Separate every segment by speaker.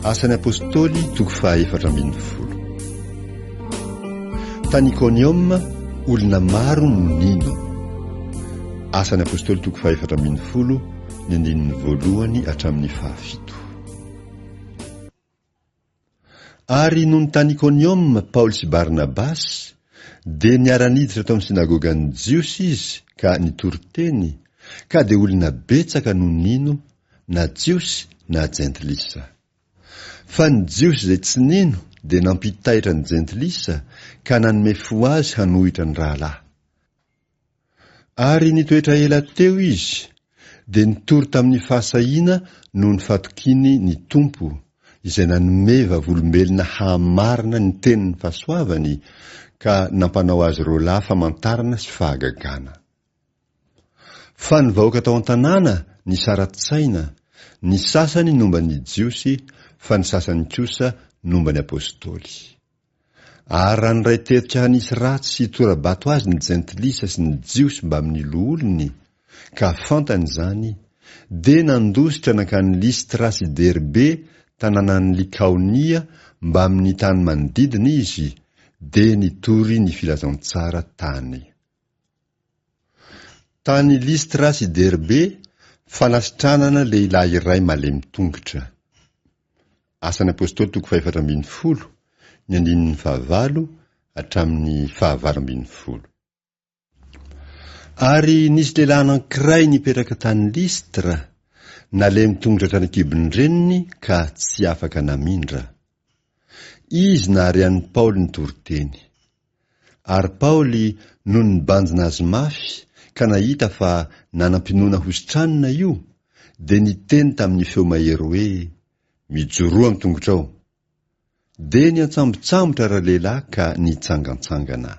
Speaker 1: Asan'ny apôstôly toko faha 4. Tany Ikonioma olona maro no nino. Asan'ny apôstôly toko faha 4 ny andininy voalohany hatramin'ny fahafito. Ary nohony tany Ikonioma Paoly sy Barnabasy dia niara-niditra tao amin'ny sinagogan'ny Jiosy izy ka nitory-teny, ka dia olona betsaka no nino, na Jiosy na jentilisa. Fa ny Jiosy izay tsy nino dia nampitaitra ny jentilisa ka nanome fo azy hanohitra ny rahalahy. Ary nitoetra ela teo izy dia nitory tamin'ny fahasahiana no nifatokiny ny tompo, izay nanome vavolombelona hamarina ny tenin'ny fahasoavany, ka nampanao azy roalahy famantarana sy fahagagana. Fa ny vahoaka tao an-tanàna ny saratsaina, ny sasany nomba ny Jiosy, fa ny sasany kosa nomba ny apôstôly. Ary raha ny ray tetika hanisy ratsy sy tora-bato azy ny jentilisa sy ny Jiosy mba amin'ny loholony, ka fantany izany, dia nandositra nakany Listra sy Derbe, tanànan'ny Likaonia, mba amin'ny tany manodidina izy, dia nitory ny filazantsara tany. Tany Listra sy Derbe, fanasitranana lehilahy iray malemy tongotra. Asan'ny apôstôly toko faha 4 ny andininy 9 hatramin'ny 10. Ary nisy lehilahy anankiray nipetraka tany Listra, nalemy tongotra hatrany an-kibony reniny ka tsy afaka namindra. Izy naharehan'ny Paoly nitory-teny. Ary Paoly no nibanjina azy mafy, ka nahita fa nanampinoana hositranina io, dia niteny tamin'ny feo mahery hoe, mijoroa amin'ny tongotrao. Dia niantsambotsambotra rahalehilahy ka nitsangatsangana.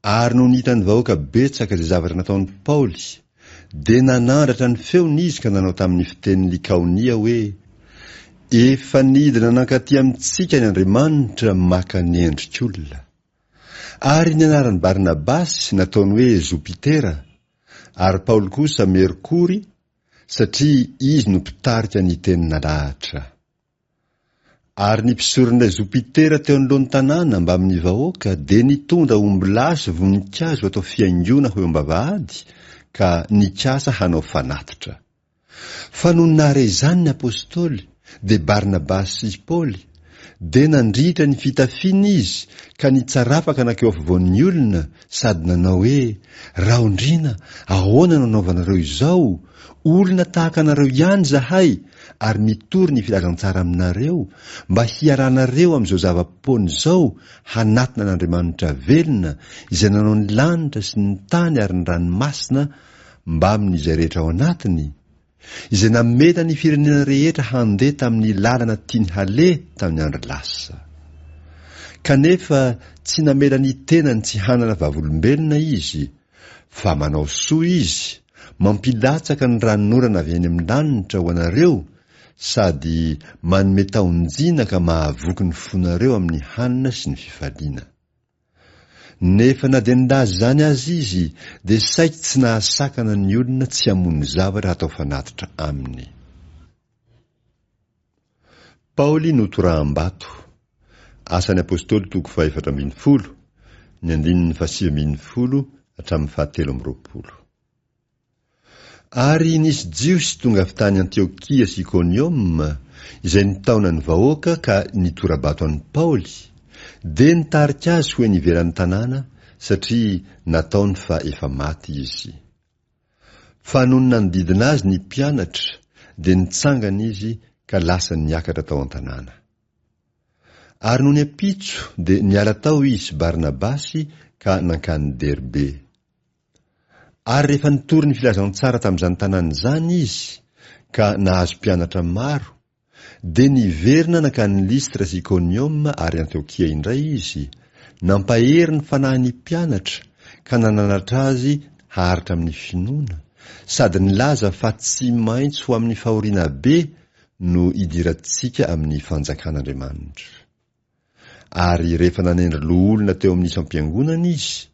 Speaker 1: Ary no nihita ny vahoaka betsaka izay zavatra nataon'ny Paoly, dia nanandratra ny feony izy ka nanao tamin'ny fitenin'ny Likaonia hoe, efa nidina nankaty amintsika ny Andriamanitra maka ny endrik'olona. Ary ny anaran'ny Barnabasy nataony hoe Jopitera, ary Paoly kosa Merkory, satria izy no mpitarika ny tenina lahatra. Ary ny mpisoron'ilay Jopitera teo anoloan'ny tanàna mba amin'ny vahoaka, dia nitondra omby lahy sy voninkazo atao fiaingona ho eo am-bavahady, ka nikasa hanao fanatitra. Fa noho nahare izany ny apôstôly, dia Barnabasy sy Paoly, dia nandritra ny fitafiana izy, ka nitsarafaka nakeo afovoan'ny olona, sady nanao hoe, raondrina, ahoana no nanaovanareo izao? Olona tahaka anareo ihany zahay, ary mitory ny filazantsara aminareo, mba hiaranareo amin'izao zava-poana izao, hanatina n'Andriamanitra velona, izay nanao ny lanitra sy ny tany ary ny ranomasina, mba amin'izay rehetra ao anatiny, izay nameta ny firenena rehetra handeha tamin'ny lalana tiany haleha tamin'ny andro lasa. Kanefa tsy namela ny tenany tsy hanana vavolombelona izy, fa manao soa izy, mampilatsaka ny ranonorana avy any amin'ny lanitra ho anareo, sady manome taonjina ka mahavoky ny fonareo amin'ny hanina sy ny fifaliana. Nefa na dia nilaza izany azy izy, dia saika tsy nahasakana ny olona tsy hamono zavatra atao fanatitra aminy. Paoly notoraham-bato. Asan'ny apôstôly toko faha 4 ny andininy 7 hatramin'ny 20. Ary nisy Jiosy tonga avy tany Antiokia sy Ikonioma, izay nitaona ny vahoaka ka nitora-bato an'i Paoly, dia nitarika azy ho eny ivelan'ny tanàna, satria nataony fa efa maty izy. Fa noho nanodidina azy ny mpianatra, dia nitsangana izy ka lasa niakatra tao an-tanàna. Ary noho ny ampitso, dia niala tao izy sy Barnabasy ka nankany Derbe. Ary rehefa nitory ny filazantsara tamin'izany tanàna izany izy, ka nahazo mpianatra maro, dia niverina nankany Listra sy Ikonioma ary Antiokia indray izy, nampahery ny fanahin'ny mpianatra, ka nananatra azy haharitra amin'ny finoana, sady nilaza fa tsy maintsy ho amin'ny fahoriana be no idirantsika amin'ny fanjakan'Andriamanitra. Ary rehefa nanendry loholona teo amin'ny isam-piangonana izy,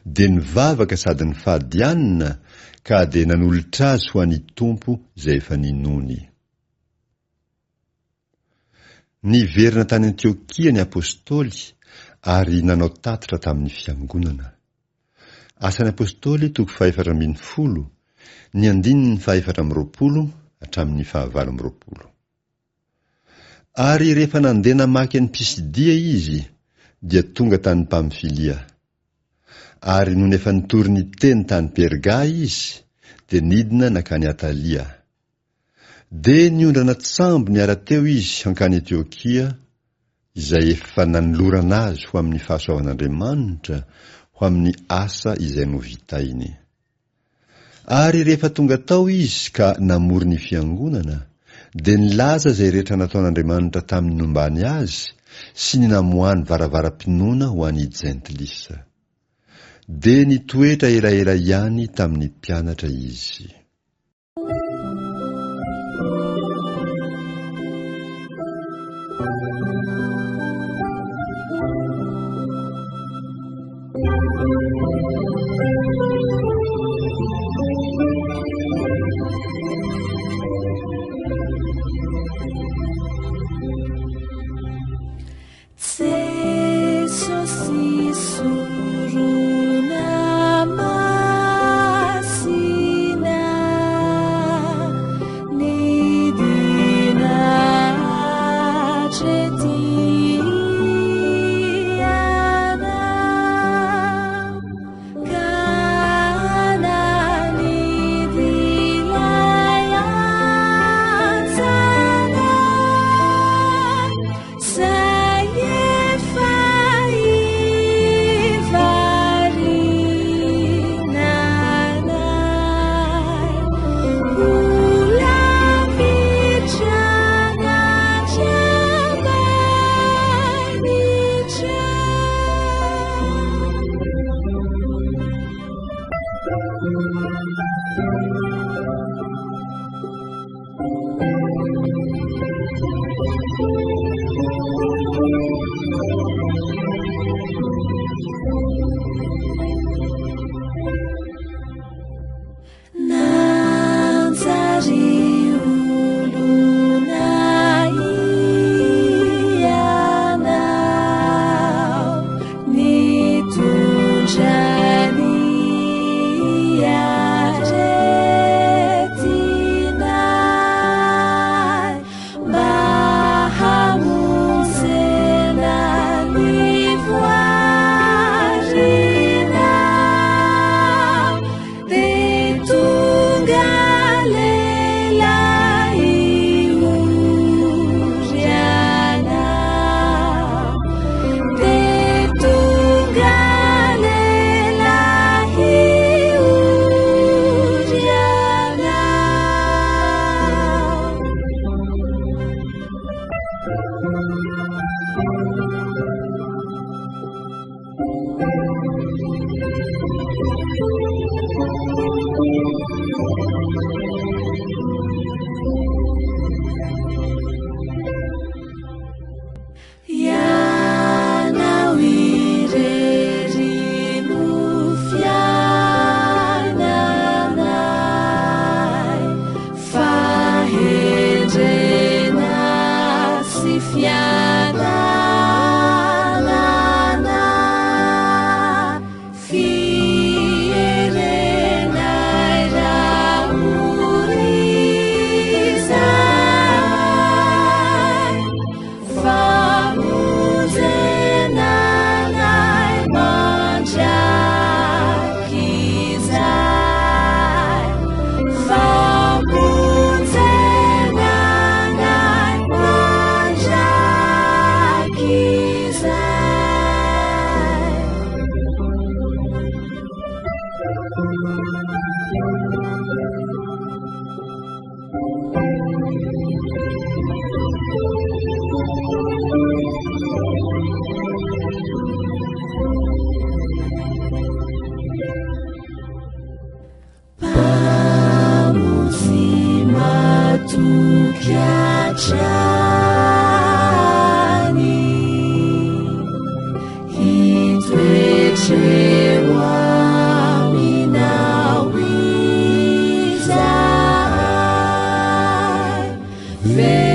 Speaker 1: dia nivavaka sady nifadianina, ka dia nanolotra azy ho an'ny tompo izay efa ninony. niverina tany Antiokia ny apôstôly ary nanao tatitra tamin'ny fiangonana. Asan'ny apôstôly 4:10, ny 4:20 hatramin'ny 20. Ary rehefa nandeha namaky any Pisidia izy dia tonga tany Pamfilia. Ary noho efa nitory ny teny tany Perga izy dia nidina nakany Atalia. Dia niondrana tsambo niara teo izy hankany Antiokia, izay efa nanolorana azy ho amin'ny fahasoavan'Andriamanitra ho amin'ny asa izay novitainy. Ary rehefa tonga tao izy ka namory ny fiangonana, dia nilaza izay rehetra nataon'Andriamanitra tamin'ny nombany azy sy ny namoahany varavaram-pinoana ho an'ny jentilisa. Dia nitoetra elaela ihany tamin'ny mpianatra izy.
Speaker 2: Faith.